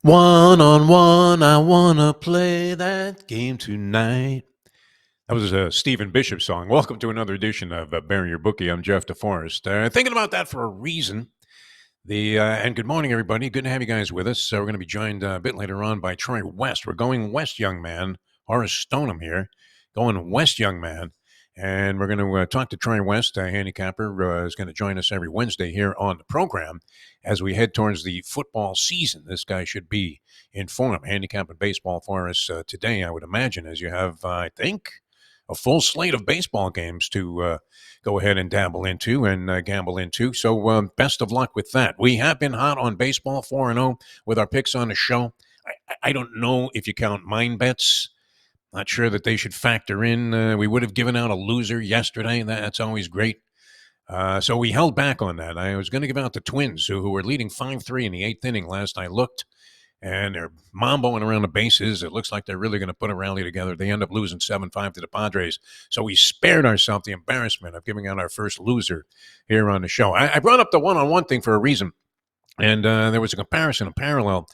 One on one, I wanna play that game tonight. That was a Stephen Bishop song. Welcome to another edition of Bury Your Bookie. I'm Jeff Deforrest. Thinking about that for a reason. And good morning, everybody. Good to have you guys with us. We're going to be joined a bit later on by Troy West. We're going west, young man. Horace Stoneham here, going west, young man. And we're going to talk to Troy West, a handicapper, is going to join us every Wednesday here on the program as we head towards the football season. This guy should be in form, handicapping baseball for us today, I would imagine, as you have, I think, a full slate of baseball games to go ahead and dabble into and gamble into. So best of luck with that. We have been hot on baseball, 4-0 with our picks on the show. I don't know if you count mind bets. Not sure that they should factor in. We would have given out a loser yesterday. That's always great. So we held back on that. I was going to give out the Twins, who were leading 5-3 in the eighth inning last I looked. And they're mamboing around the bases. It looks like they're really going to put a rally together. They end up losing 7-5 to the Padres. So we spared ourselves the embarrassment of giving out our first loser here on the show. I brought up the one-on-one thing for a reason. And there was a comparison, a parallel.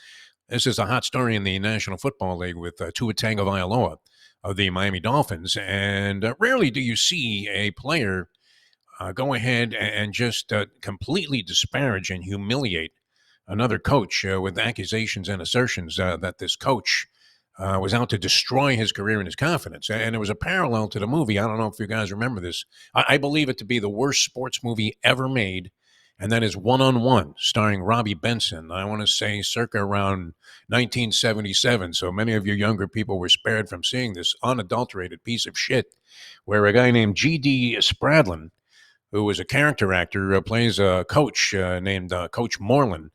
This is a hot story in the National Football League with Tua Tagovailoa of the Miami Dolphins. And rarely do you see a player go ahead and just completely disparage and humiliate another coach with accusations and assertions that this coach was out to destroy his career and his confidence. And there was a parallel to the movie. I don't know if you guys remember this. I believe it to be the worst sports movie ever made, and that is One-on-One, starring Robbie Benson. I want to say circa around 1977. So many of you younger people were spared from seeing this unadulterated piece of shit, where a guy named G.D. Spradlin, who was a character actor, plays a coach named Coach Moreland.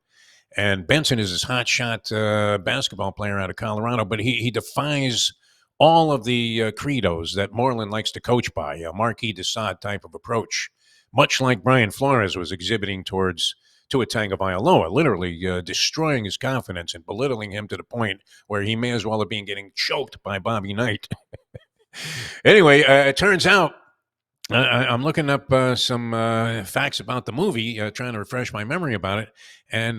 And Benson is this hotshot basketball player out of Colorado, but he defies all of the credos that Moreland likes to coach by, a Marquis de Sade type of approach, much like Brian Flores was exhibiting towards Tua Tagovailoa, literally destroying his confidence and belittling him to the point where he may as well have been getting choked by Bobby Knight. Anyway, it turns out I'm looking up some facts about the movie, trying to refresh my memory about it. And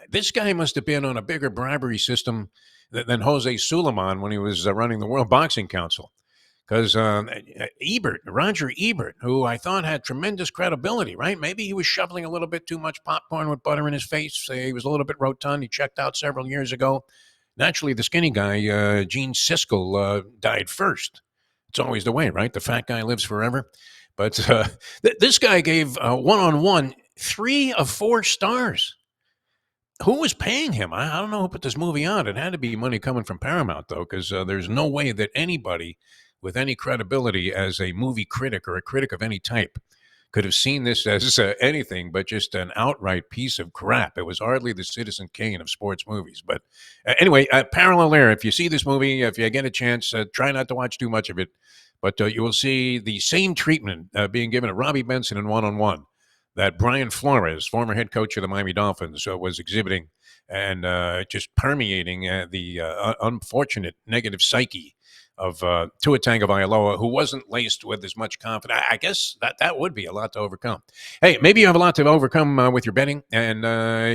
this guy must have been on a bigger bribery system than Jose Suleiman when he was running the World Boxing Council. Because Roger Ebert, who I thought had tremendous credibility, right? Maybe he was shoveling a little bit too much popcorn with butter in his face. He was a little bit rotund. He checked out several years ago. Naturally, the skinny guy, Gene Siskel, died first. It's always the way, right? The fat guy lives forever. But this guy gave One-on-One 3 of 4 stars. Who was paying him? I don't know who put this movie on. It had to be money coming from Paramount, though, because there's no way that anybody with any credibility as a movie critic or a critic of any type could have seen this as anything but just an outright piece of crap. It was hardly the Citizen Kane of sports movies. But anyway, parallel there. If you see this movie, if you get a chance, try not to watch too much of it. But you will see the same treatment being given to Robbie Benson in One-on-One that Brian Flores, former head coach of the Miami Dolphins, was exhibiting and just permeating the unfortunate negative psyche of Tua Tagovailoa, who wasn't laced with as much confidence. I guess that would be a lot to overcome. Hey, maybe you have a lot to overcome with your betting, and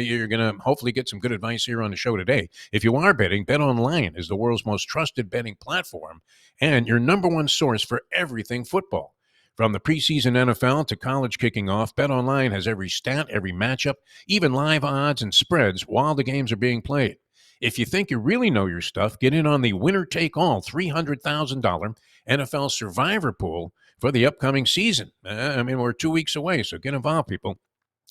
you're going to hopefully get some good advice here on the show today. If you are betting, BetOnline is the world's most trusted betting platform and your number one source for everything football. From the preseason NFL to college kicking off, BetOnline has every stat, every matchup, even live odds and spreads while the games are being played. If you think you really know your stuff, get in on the winner-take-all $300,000 NFL Survivor Pool for the upcoming season. We're 2 weeks away, so get involved, people.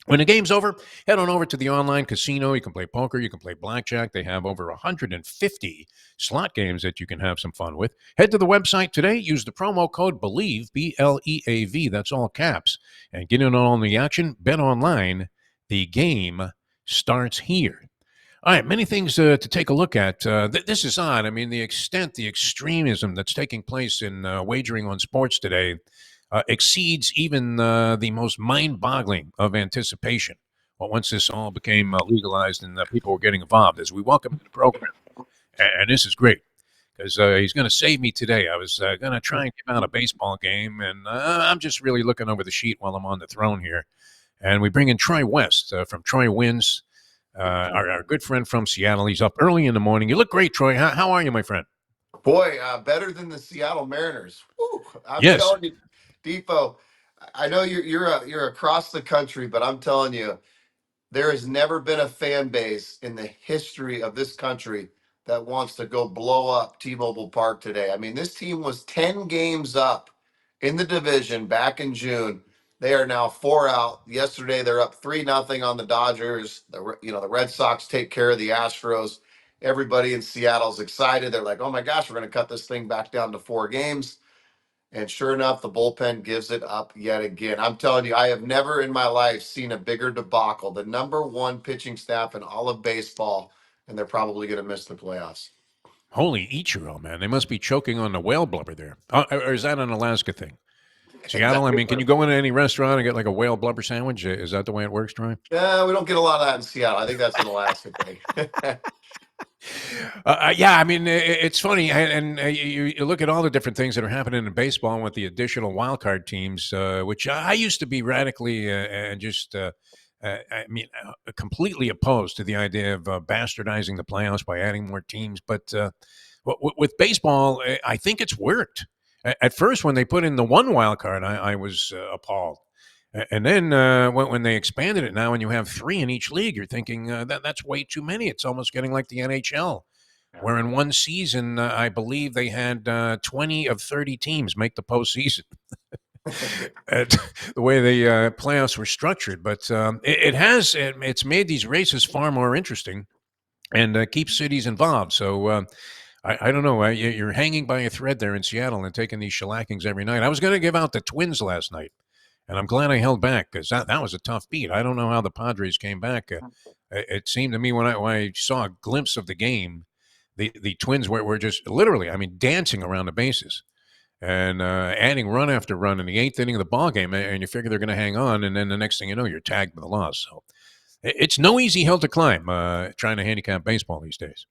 When the game's over, head on over to the online casino. You can play poker. You can play blackjack. They have over 150 slot games that you can have some fun with. Head to the website today. Use the promo code BELIEVE, BLEAV. That's all caps. And get in on the action. Bet online. The game starts here. All right, many things to take a look at. This is odd. The extent, the extremism that's taking place in wagering on sports today exceeds even the most mind-boggling of anticipation. Well, once this all became legalized and people were getting involved, as we welcome to the program, and this is great because he's going to save me today. I was going to try and give out a baseball game, and I'm just really looking over the sheet while I'm on the throne here. And we bring in Troy West from Troy Wins. our good friend from Seattle. He's up early in the morning. You look great, Troy. How are you, my friend? Boy, better than the Seattle Mariners. Woo, I'm Yes. telling you, Defo. I know you're across the country, but I'm telling you, there has never been a fan base in the history of this country that wants to go blow up T-Mobile Park today. I mean, this team was 10 games up in the division back in June. They are now four out. Yesterday, they're up 3-0 on the Dodgers. The Red Sox take care of the Astros. Everybody in Seattle's excited. They're like, oh my gosh, we're going to cut this thing back down to 4 games. And sure enough, the bullpen gives it up yet again. I'm telling you, I have never in my life seen a bigger debacle. The number one pitching staff in all of baseball, and they're probably going to miss the playoffs. Holy Ichiro, man. They must be choking on the whale blubber there. Or is that an Alaska thing? Seattle, I mean, can you go into any restaurant and get like a whale blubber sandwich? Is that the way it works, Troy? Yeah, we don't get a lot of that in Seattle. I think that's an Alaska thing. Yeah, I mean, it's funny, and you look at all the different things that are happening in baseball with the additional wild card teams, which I used to be radically and just, completely opposed to the idea of bastardizing the playoffs by adding more teams. But with baseball, I think it's worked. At first, when they put in the one wild card, I was appalled. And then when they expanded it now, and you have three in each league, you're thinking that's way too many. It's almost getting like the NHL, where in one season, I believe they had 20 of 30 teams make the postseason. The way the playoffs were structured, but it's made these races far more interesting and keeps cities involved. So I don't know. You're hanging by a thread there in Seattle and taking these shellackings every night. I was going to give out the Twins last night. And I'm glad I held back because that was a tough beat. I don't know how the Padres came back. It seemed to me when I saw a glimpse of the game, the Twins were just literally, I mean, dancing around the bases and adding run after run in the eighth inning of the ball game, and you figure they're going to hang on, and then the next thing you know, you're tagged with a loss. So it's no easy hill to climb trying to handicap baseball these days.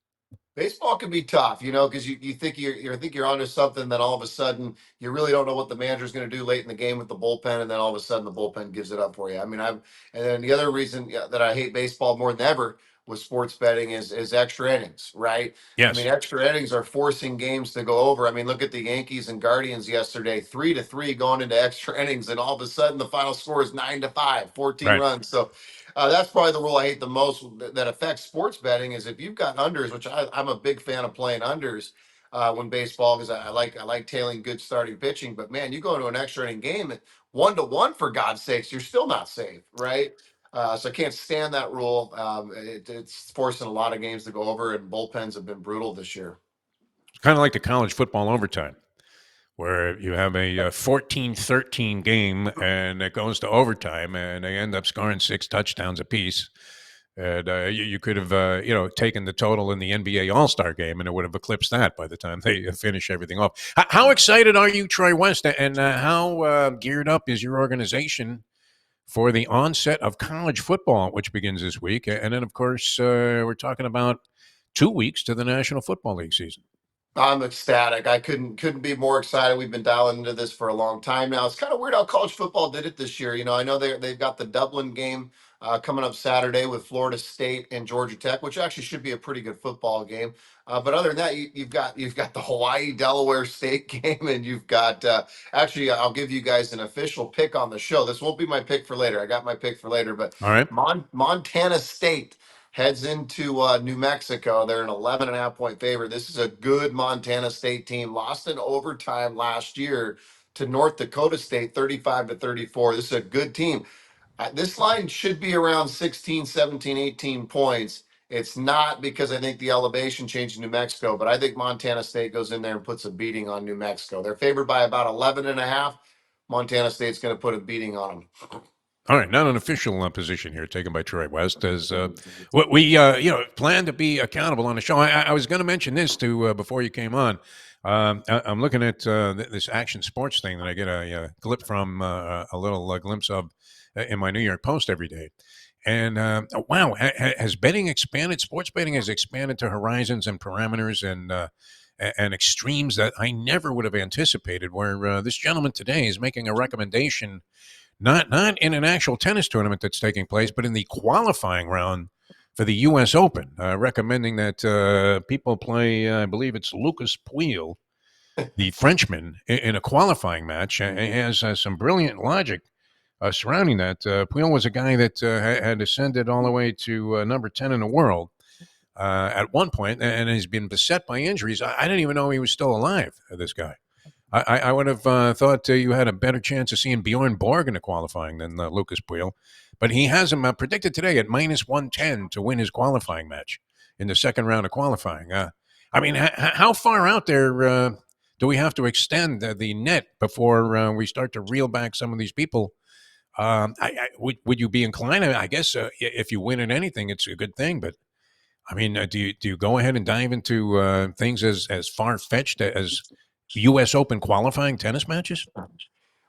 Baseball can be tough, because you think you're onto something, then all of a sudden you really don't know what the manager's going to do late in the game with the bullpen, and then all of a sudden the bullpen gives it up for you. I mean, and then the other reason that I hate baseball more than ever with sports betting is extra innings, right? I mean, Yes, extra innings are forcing games to go over. I mean, look at the Yankees and Guardians yesterday, 3-3 going into extra innings, and all of a sudden the final score is 9-5, 14 right. runs. So that's probably the rule I hate the most that affects sports betting is if you've got unders, which I'm a big fan of playing unders when baseball because I like tailing good starting pitching. But man, you go into an extra inning game at 1-1 for God's sakes, you're still not safe, right? So I can't stand that rule. It's forcing a lot of games to go over, and bullpens have been brutal this year. It's kind of like the college football overtime, where you have a 14-13 game and it goes to overtime and they end up scoring 6 touchdowns apiece. And you could have, taken the total in the NBA All-Star game and it would have eclipsed that by the time they finish everything off. How excited are you, Troy West, and how geared up is your organization for the onset of college football, which begins this week? And then, of course, we're talking about 2 weeks to the National Football League season. I'm ecstatic. I couldn't be more excited. We've been dialing into this for a long time now. It's kind of weird how college football did it this year. I know they've got the Dublin game coming up Saturday with Florida State and Georgia Tech, which actually should be a pretty good football game. But other than that, you've got the Hawaii Delaware State game, and you've got actually I'll give you guys an official pick on the show. This won't be my pick for later. I got my pick for later, but All right. Montana State heads into New Mexico. They're an 11.5 point favorite. This is a good Montana State team. Lost in overtime last year to North Dakota State, 35-34. This is a good team. This line should be around 16, 17, 18 points. It's not because I think the elevation changed in New Mexico, but I think Montana State goes in there and puts a beating on New Mexico. They're favored by about 11.5. Montana State's going to put a beating on them. All right, not an official position here taken by Troy West as what we plan to be accountable on the show. I was going to mention this too before you came on. I'm looking at this action sports thing that I get a clip from a little glimpse of in my New York Post every day. And wow, has betting expanded? Sports betting has expanded to horizons and parameters and extremes that I never would have anticipated. Where this gentleman today is making a recommendation not in an actual tennis tournament that's taking place, but in the qualifying round for the U.S. Open, recommending that people play, I believe it's Lucas Pouille, the Frenchman, in a qualifying match. He has some brilliant logic surrounding that. Pouille was a guy that had ascended all the way to number 10 in the world at one point, and has been beset by injuries. I didn't even know he was still alive, this guy. I would have thought you had a better chance of seeing Bjorn Borg in the qualifying than Lucas Pouille. But he has him predicted today at minus 110 to win his qualifying match in the second round of qualifying. I mean, how far out there do we have to extend the net before we start to reel back some of these people? Would you be inclined? I guess if you win at anything, it's a good thing. But I mean, do you go ahead and dive into things as far fetched as U.S. Open qualifying tennis matches?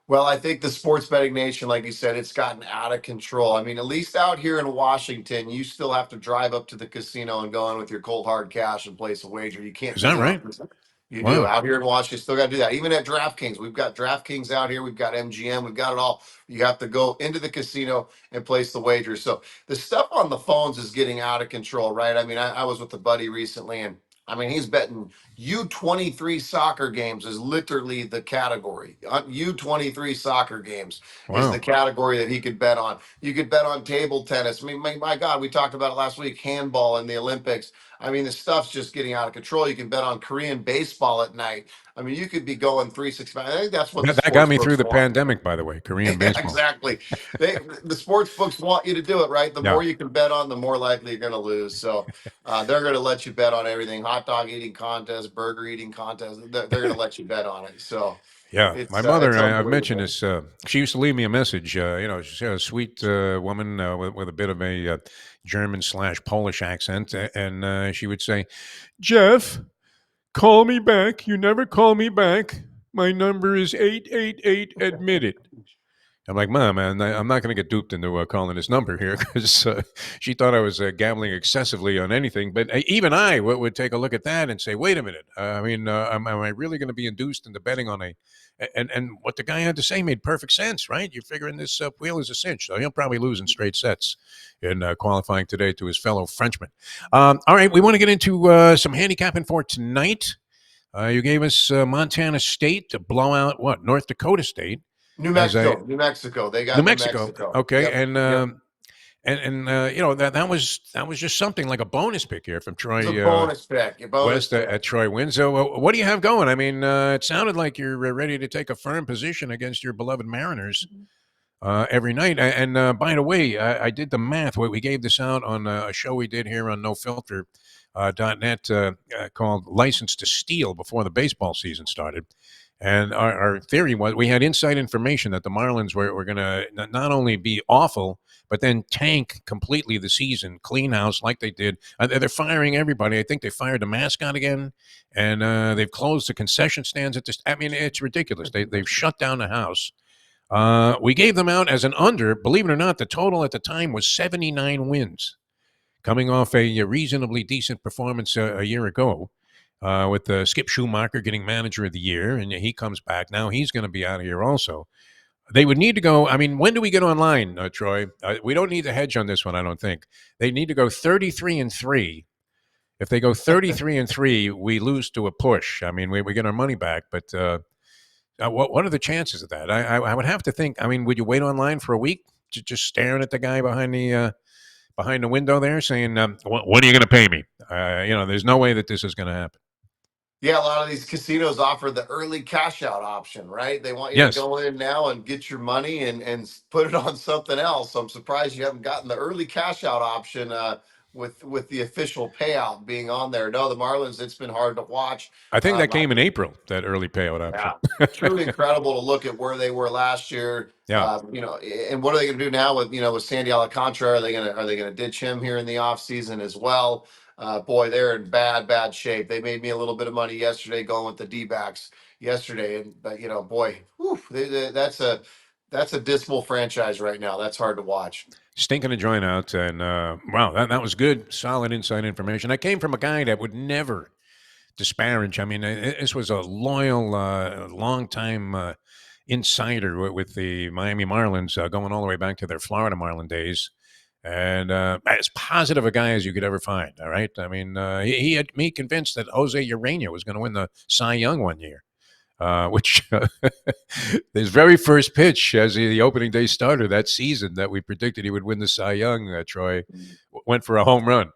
Well, I think the sports betting nation, like you said, it's gotten out of control. I mean, at least out here in Washington, you still have to drive up to the casino and go in with your cold hard cash and place a wager. You can't Is do that that on right? you do Wow. out here in Washington. Still got to do that. Even at DraftKings, we've got DraftKings out here. We've got MGM. We've got it all. You have to go into the casino and place the wager. So the stuff on the phones is getting out of control, right? I mean, I was with a buddy recently, and I mean, he's betting U23 soccer games is literally the category. U23 soccer games is the Wow. category that he could bet on. You could bet on table tennis. I mean, my God, we talked about it last week. Handball in the Olympics. I mean, the stuff's just getting out of control. You can bet on Korean baseball at night. I mean, you could be going 365. I think that's what the That sports got me through books the want. pandemic, by the way, Korean Yeah, baseball. exactly. The sports books want you to do it, right? The Yeah. more you can bet on, the more likely you're going to lose. So they're going to let you bet on everything: hot dog eating contest, burger eating contest. They're going to let you bet on it. So Yeah, my mother, it's I've mentioned unbelievable. this. She used to leave me a message. She's a sweet woman with a bit of a German slash Polish accent, and she would say, "Jeff, call me back. You never call me back. My number is 888 admitted." I'm like, Mom, man, I'm not going to get duped into calling this number here because she thought I was gambling excessively on anything. But even I would take a look at that and say, wait a minute. I mean, am I really going to be induced into betting on and what the guy had to say made perfect sense, right? You're figuring this wheel is a cinch. So he'll probably lose in straight sets in qualifying today to his fellow Frenchman. All right, we want to get into some handicapping for tonight. You gave us Montana State to blow out what? North Dakota State New as a Mexico, New Mexico. They New got New Mexico. Mexico. Okay, Yep, yep. and that was just something like a bonus pick here from It's a Troy bonus pick. A bonus West pick. at Troy Wins. So, what do you have going? I mean, it sounded like you're ready to take a firm position against your beloved Mariners every night. And by the way, I did the math. We gave this out on a show we did here on NoFilter. .net called License to Steal before the baseball season started. And our theory was we had inside information that the Marlins were going to not only be awful, but then tank completely the season, clean house like they did. They're firing everybody. I think they fired the mascot again, and they've closed the concession stands at this. I mean, it's ridiculous. They've shut down the house. We gave them out as an under. Believe it or not, the total at the time was 79 wins, coming off a reasonably decent performance a year ago with Skip Schumacher getting manager of the year, and he comes back. Now he's going to be out of here also. They would need to go. I mean, when do we get online, Troy? We don't need to hedge on this one, I don't think. They need to go 33-3. If they go 33-3, we lose to a push. I mean, we get our money back, but what are the chances of that? I would have to think. I mean, would you wait online for a week, just staring at the guy behind the window there, saying, "When are you going to pay me?" There's no way that this is going to happen. Yeah, a lot of these casinos offer the early cash out option, right? They want you to Yes, go in now and get your money and put it on something else. So I'm surprised you haven't gotten the early cash out option with the official payout being on there. No, the Marlins, it's been hard to watch. I think that I came in April. That early payout option. Yeah, truly incredible to look at where they were last year. Yeah, And what are they going to do now with Sandy Alcantara? Are they going to ditch him here in the offseason as well? Boy, they're in bad shape. They made me a little bit of money yesterday going with the D-backs yesterday, and but boy, whew, that's a dismal franchise right now. That's hard to watch. stinking a joint out, and wow, that was good, solid inside information. That came from a guy that would never disparage. I mean, this was a loyal, long-time insider with the Miami Marlins, going all the way back to their Florida Marlin days. and as positive a guy as you could ever find. All right, I mean, he had me convinced that Jose Urena was going to win the Cy Young one year. Which his very first pitch as the opening day starter that season that we predicted he would win the Cy Young, Troy, went for a home run.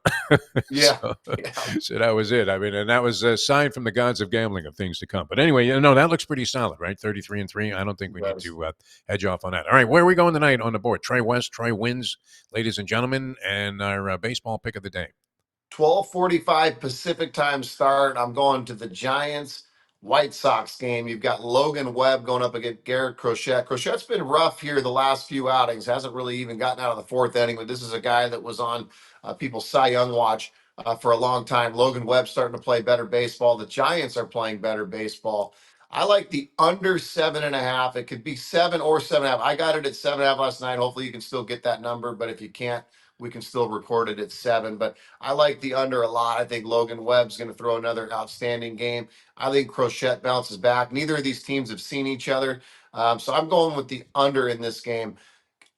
Yeah. so, Yeah. so that was it. I mean, and that was a sign from the gods of gambling of things to come. But anyway, that looks pretty solid, right? 33-3. I don't think we need to hedge off on that. All right, where are we going tonight on the board? Troy West, Troy wins, ladies and gentlemen, and our baseball pick of the day. 12:45 Pacific time start. I'm going to the Giants White Sox game. You've got Logan Webb going up against Garrett Crochet. Crochet's been rough here the last few outings. Hasn't really even gotten out of the fourth inning, but this is a guy that was on people's Cy Young watch for a long time. Logan Webb starting to play better baseball. The Giants are playing better baseball. I like the under 7.5. It could be 7 or 7.5. I got it at 7.5 last night. Hopefully you can still get that number, but if you can't, we can still record it at 7. But I like the under a lot. I think Logan Webb's going to throw another outstanding game. I think Crochet bounces back. Neither of these teams have seen each other. So I'm going with the under in this game.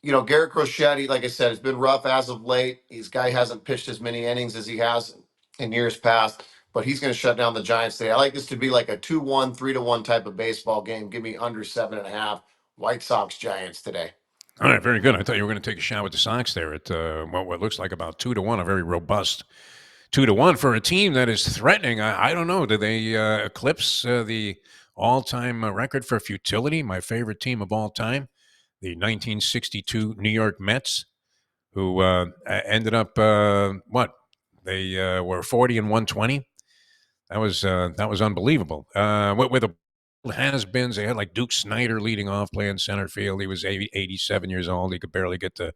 Garrett Crochet, like I said, has been rough as of late. This guy hasn't pitched as many innings as he has in years past, but he's going to shut down the Giants today. I like this to be like a 2-1, 3-1 type of baseball game. Give me under 7.5. White Sox Giants today. All right, very good. I thought you were going to take a shot with the Sox there at what looks like about 2-1, a very robust 2-1 for a team that is threatening. I don't know. Do they eclipse the all-time record for futility? My favorite team of all time, the 1962 New York Mets, who ended up what? They were 40-120. That was unbelievable. With the has-beens, they had like Duke Snyder leading off, playing center field. He was 87 years old. He could barely get to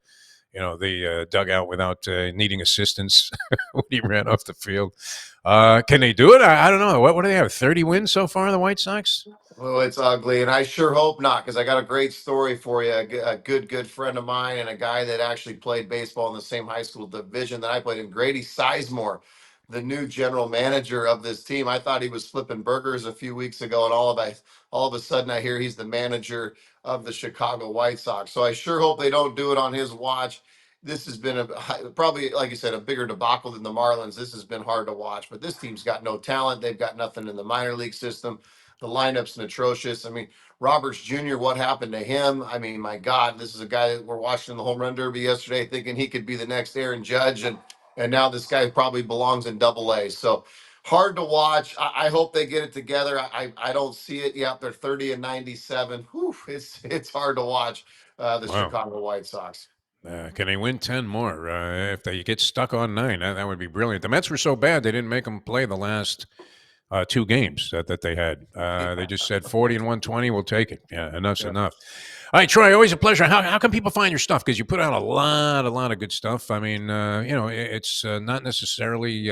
the dugout without needing assistance when he ran off the field. Can they do it? I don't know. What do they have? 30 wins so far, the White Sox? Oh, it's ugly, and I sure hope not, because I got a great story for you. A good friend of mine, and a guy that actually played baseball in the same high school division that I played in, Grady Sizemore, the new general manager of this team. I thought he was flipping burgers a few weeks ago, and all of a sudden I hear he's the manager of the Chicago White Sox. So I sure hope they don't do it on his watch. This has been probably, like you said, a bigger debacle than the Marlins. This has been hard to watch, but this team's got no talent. They've got nothing in the minor league system. The lineup's atrocious. I mean, Roberts Jr., what happened to him? I mean, my God, this is a guy that we're watching in the home run derby yesterday, thinking he could be the next Aaron Judge, and now this guy probably belongs in Double A. So hard to watch. I hope they get it together. I don't see it yet. They're 30-97. Whew, it's hard to watch the Wow. Chicago White Sox. Can they win 10 more? If they get stuck on 9, that would be brilliant. The Mets were so bad they didn't make them play the last 2 games that they had. They just said 40-120, we'll take it. Yeah, enough's enough. All right, Troy, always a pleasure. How can people find your stuff? Because you put out a lot of good stuff. I mean, it's not necessarily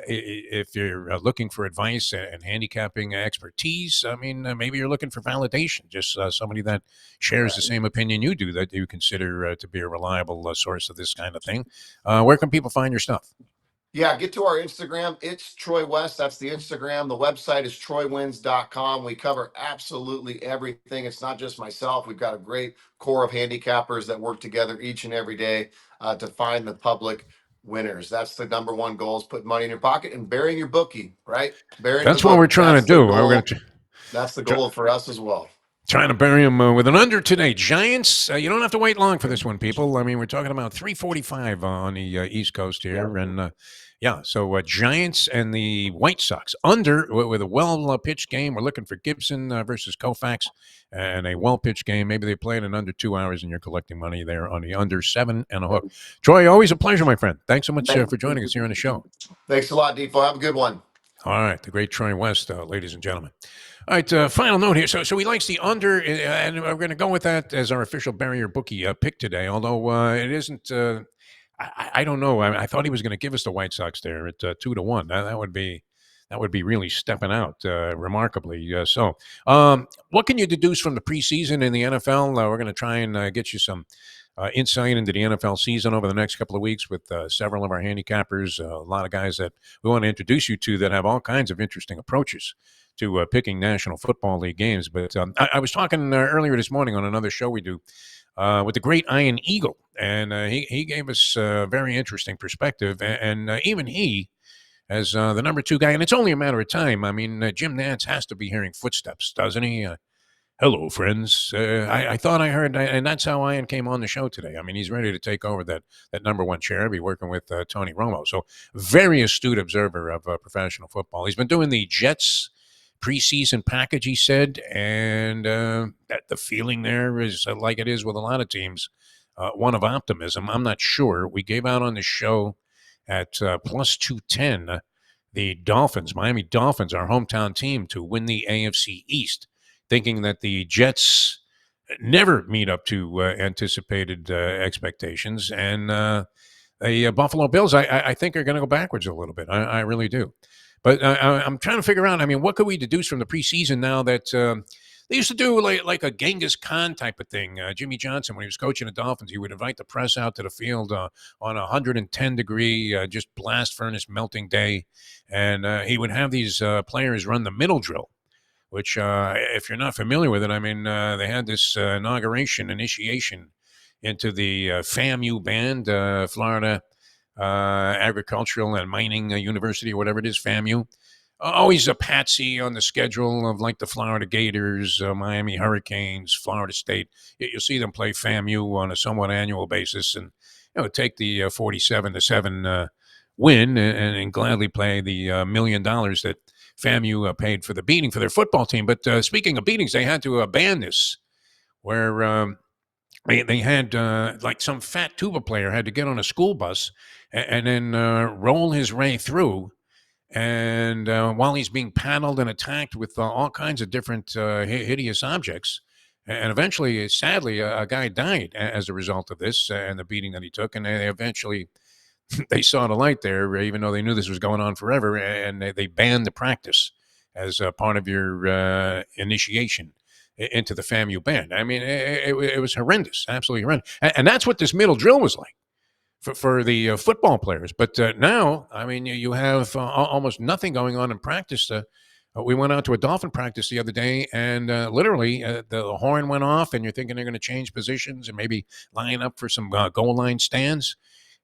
if you're looking for advice and handicapping expertise. I mean, maybe you're looking for validation, just somebody that shares the same opinion you do, that you consider to be a reliable source of this kind of thing. Where can people find your stuff? Yeah, get to our Instagram. It's Troy West. That's the Instagram. The website is troywins.com. We cover absolutely everything. It's not just myself. We've got a great core of handicappers that work together each and every day to find the public winners. That's the number one goal, is putting money in your pocket and burying your bookie, right? Burying That's the what we're bookie. trying That's to the do. We're goal. going to That's the goal for us as well. trying to bury him with an under today. Giants, you don't have to wait long for this one, people. I mean, we're talking about 3:45 on the East Coast here. And, so Giants and the White Sox under with a well-pitched game. We're looking for Gibson versus Koufax, and a well-pitched game. Maybe they play it in under 2 hours, and you're collecting money there on the under 7 and a hook. Troy, always a pleasure, my friend. Thanks so much for joining us here on the show. Thanks a lot, Defo. Have a good one. All right, the great Troy West, ladies and gentlemen. All right, final note here. So he likes the under, and we're going to go with that as our official Bury Your Bookie pick today. Although it isn't, I don't know. I thought he was going to give us the White Sox there at 2-1. That would be really stepping out remarkably. What can you deduce from the preseason in the NFL? We're going to try and get you some insight into the NFL season over the next couple of weeks with several of our handicappers, a lot of guys that we want to introduce you to that have all kinds of interesting approaches to picking National Football League games. But I was talking earlier this morning on another show we do with the great Iron Eagle. And he gave us a very interesting perspective. And even he, as the number 2 guy, and it's only a matter of time. I mean, Jim Nantz has to be hearing footsteps, doesn't he? Hello, friends. I thought I heard, and that's how Ian came on the show today. I mean, he's ready to take over that number 1 chair, be working with Tony Romo. So, very astute observer of professional football. He's been doing the Jets preseason package, he said, and that the feeling there is like it is with a lot of teams, one of optimism. I'm not sure. We gave out on the show at plus 210 the Dolphins, Miami Dolphins, our hometown team, to win the AFC East, thinking that the Jets never meet up to anticipated expectations. And the Buffalo Bills, I think, are going to go backwards a little bit. I really do. But I'm trying to figure out, I mean, what could we deduce from the preseason now that they used to do like a Genghis Khan type of thing? Jimmy Johnson, when he was coaching the Dolphins, he would invite the press out to the field on a 110-degree, just blast furnace melting day. And he would have these players run the middle drill, which, if you're not familiar with it, I mean, they had this initiation into the FAMU band, Florida Agricultural and Mining University, or whatever it is, FAMU. Always a patsy on the schedule of like the Florida Gators, Miami Hurricanes, Florida State. You'll see them play FAMU on a somewhat annual basis, and take the 47-7 win and gladly play the $1 million that FAMU paid for the beating for their football team. But speaking of beatings, they had to ban this, where they had like some fat tuba player had to get on a school bus and then roll his way through. And while he's being paddled and attacked with all kinds of different hideous objects, and eventually, sadly, a guy died as a result of this and the beating that he took. And they eventually they saw the light there, even though they knew this was going on forever, and they banned the practice as part of your initiation into the FAMU band. I mean, it was horrendous, absolutely horrendous. And that's what this middle drill was like for the football players. But now, I mean, you have almost nothing going on in practice. We went out to a Dolphin practice the other day, and literally the horn went off, and you're thinking they're going to change positions and maybe line up for some goal line stands.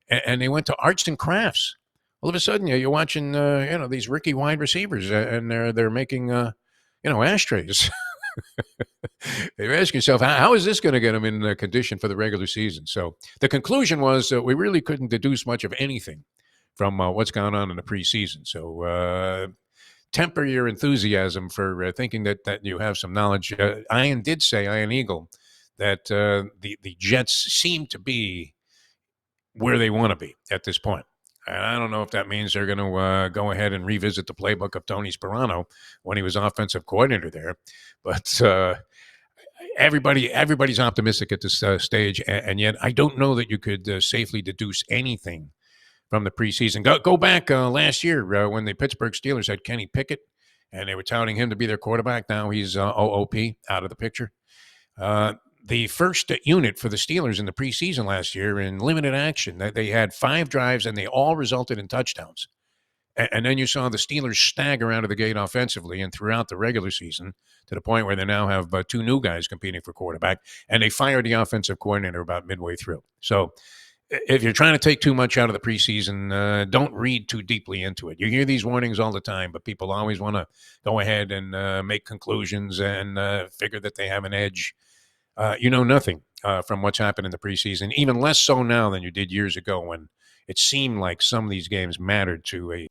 And they went to arts and crafts. All of a sudden, you're watching, these rookie wide receivers, and they're making, ashtrays. You ask yourself, how is this going to get them in condition for the regular season? So the conclusion was we really couldn't deduce much of anything from what's going on in the preseason. So temper your enthusiasm for thinking that you have some knowledge. Ian Eagle, that the Jets seem to be where they want to be at this point. And I don't know if that means they're going to go ahead and revisit the playbook of Tony Sparano when he was offensive coordinator there. But everybody's optimistic at this stage, and yet I don't know that you could safely deduce anything from the preseason. Go back last year when the Pittsburgh Steelers had Kenny Pickett, and they were touting him to be their quarterback. Now he's OOP, out of the picture. The first unit for the Steelers in the preseason last year in limited action, they had 5 drives, and they all resulted in touchdowns. And then you saw the Steelers stagger out of the gate offensively and throughout the regular season to the point where they now have 2 new guys competing for quarterback, and they fired the offensive coordinator about midway through. So if you're trying to take too much out of the preseason, don't read too deeply into it. You hear these warnings all the time, but people always want to go ahead and make conclusions and figure that they have an edge. You know nothing from what's happened in the preseason, even less so now than you did years ago when it seemed like some of these games mattered to a